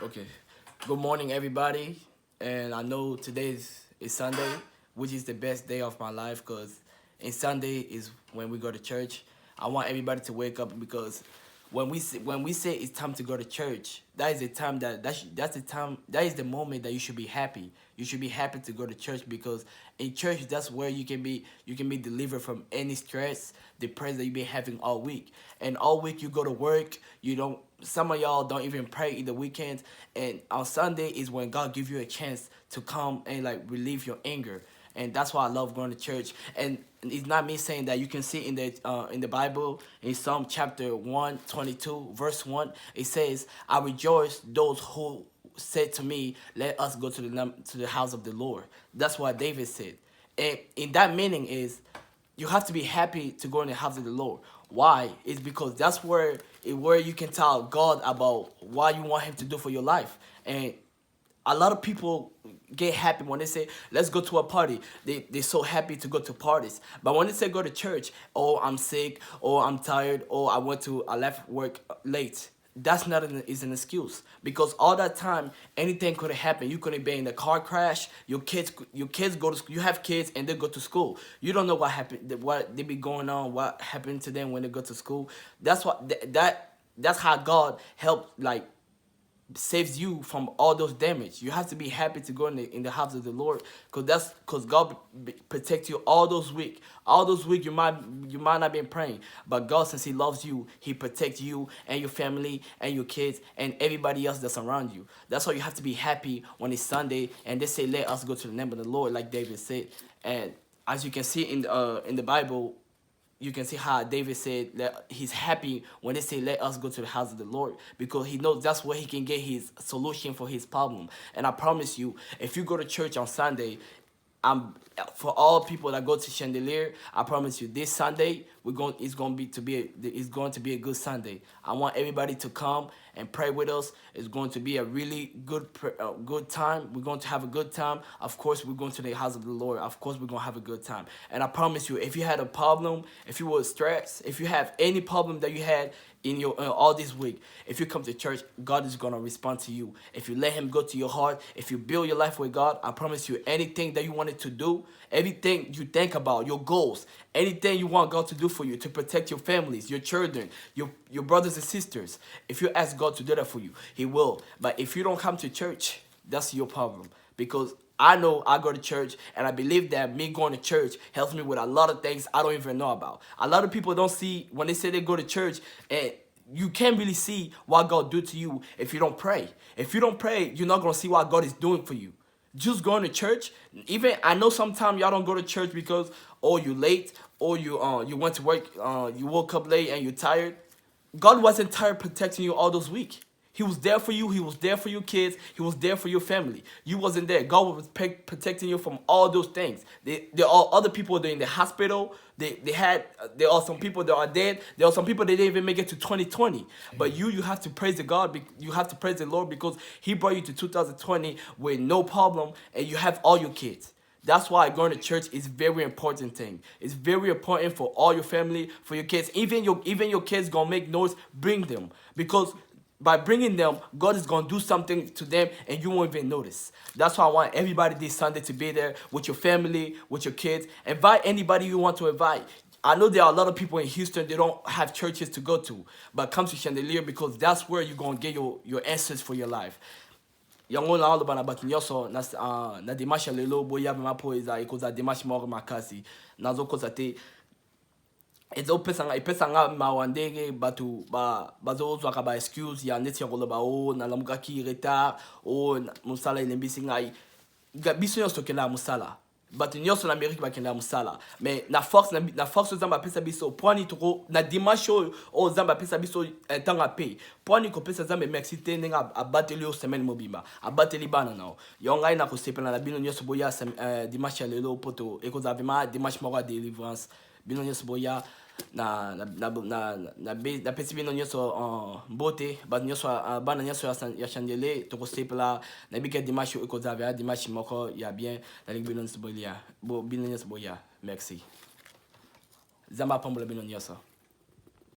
Okay. Good morning, everybody. And I know today is Sunday, which is the best day of my life because in Sunday is when we go to church. I want everybody to wake up because when we say it's time to go to church, that is the time that's the time that is the moment that you should be happy. You should be happy to go to church because in church that's where you can be delivered from any stress, the pressure that you've been having all week. And all week you go to work, you don't some of y'all don't even pray in the weekends, and on Sunday is when God give you a chance to come and like relieve your anger. And that's why I love going to church. And it's not me saying that. You can see in the Bible in Psalm chapter 122 verse 1, it says, I rejoice those who said to me, let us go to the house of the Lord. That's what David said. And in that meaning is you have to be happy to go in the house of the Lord. Why? It's because that's where you can tell God about what you want Him to do for your life. And a lot of people get happy when they say, let's go to a party. They're so happy to go to parties. But when they say go to church, oh, I'm sick, or I'm tired, or I left work late. That's not is an excuse because all that time anything could have happened. You could have been in a car crash. Your kids go to school. You have kids and they go to school. You don't know what happened, what they be going on, what happened to them when they go to school. That's what that's how God helped like saves you from all those damage. You have to be happy to go in the house of the Lord, because God protect you all those week. All those week you might not been praying, but God, since He loves you, He protects you and your family and your kids and everybody else that's around you. That's why you have to be happy when it's Sunday and they say let us go to the name of the Lord, like David said. And as you can see in the Bible, you can see how David said that he's happy when they say, let us go to the house of the Lord, because he knows that's where he can get his solution for his problem. And I promise you, if you go to church on Sunday, for all people that go to Chandelier, I promise you, this Sunday it's going to be a good Sunday. I want everybody to come and pray with us. It's going to be a really good time. We're going to have a good time. Of course, we're going to the house of the Lord. Of course, we're going to have a good time. And I promise you, if you had a problem, if you were stressed, if you have any problem that you had in your all this week, if you come to church, God is going to respond to you. If you let Him go to your heart, if you build your life with God, I promise you, anything that you wanted to do, everything you think about, your goals, anything you want God to do for you, to protect your families, your children, your brothers and sisters, if you ask God to do that for you, He will. But if you don't come to church, that's your problem. Because I know I go to church, and I believe that me going to church helps me with a lot of things I don't even know about. A lot of people don't see when they say they go to church, and you can't really see what God do to you if you don't pray. If you don't pray, you're not going to see what God is doing for you. Just going to church, even I know sometimes y'all don't go to church because you late, or you went to work, you woke up late and you're tired. God wasn't tired protecting you all those week. He was there for you. He was there for your kids. He was there for your family. You wasn't there. God was protecting you from all those things. There are other people that are in the hospital. There are some people that are dead. There are some people that didn't even make it to 2020. But you have to praise the God. You have to praise the Lord because He brought you to 2020 with no problem, and you have all your kids. That's why going to church is very important thing. It's very important for all your family, for your kids. Even your kids gonna make noise. Bring them, because by bringing them, God is going to do something to them and you won't even notice. That's why I want everybody this Sunday to be there with your family, with your kids. Invite anybody you want to invite. I know there are a lot of people in Houston, they don't have churches to go to. But come to Chandelier, because that's where you're going to get your answers for your life. Yango na alo bana batu nyoso na dimasha lelo boya mapo iza ikoza dimashi moro makasi nazo koza te ezo pesanga mawandege batu bazo zwaka ba excuse ya neti yolo ba o na lamuka ki retard o musala ilembisi ngai biso nyoso kena musala batu nyoso na Amerika bakenda musala mais na force zamba pesa biso poni toko na dimanche o zamba pesa biso tanga pe poni ko pesa zamba merci te ninga abateli o semaine mobimba abateli bana na yonga ina ko sepela na bino nyoso boya dimanche lelo poto ekoza vima dimanche moko délivrance bino nyoso boya na pesi bino nyoso mbote ba nyoso bana nyoso ya chandele to ko sepela na bika dimanche ekoza via dimanche moko ya bien na bino nyoso boya merci zamba pambola bino nyoso.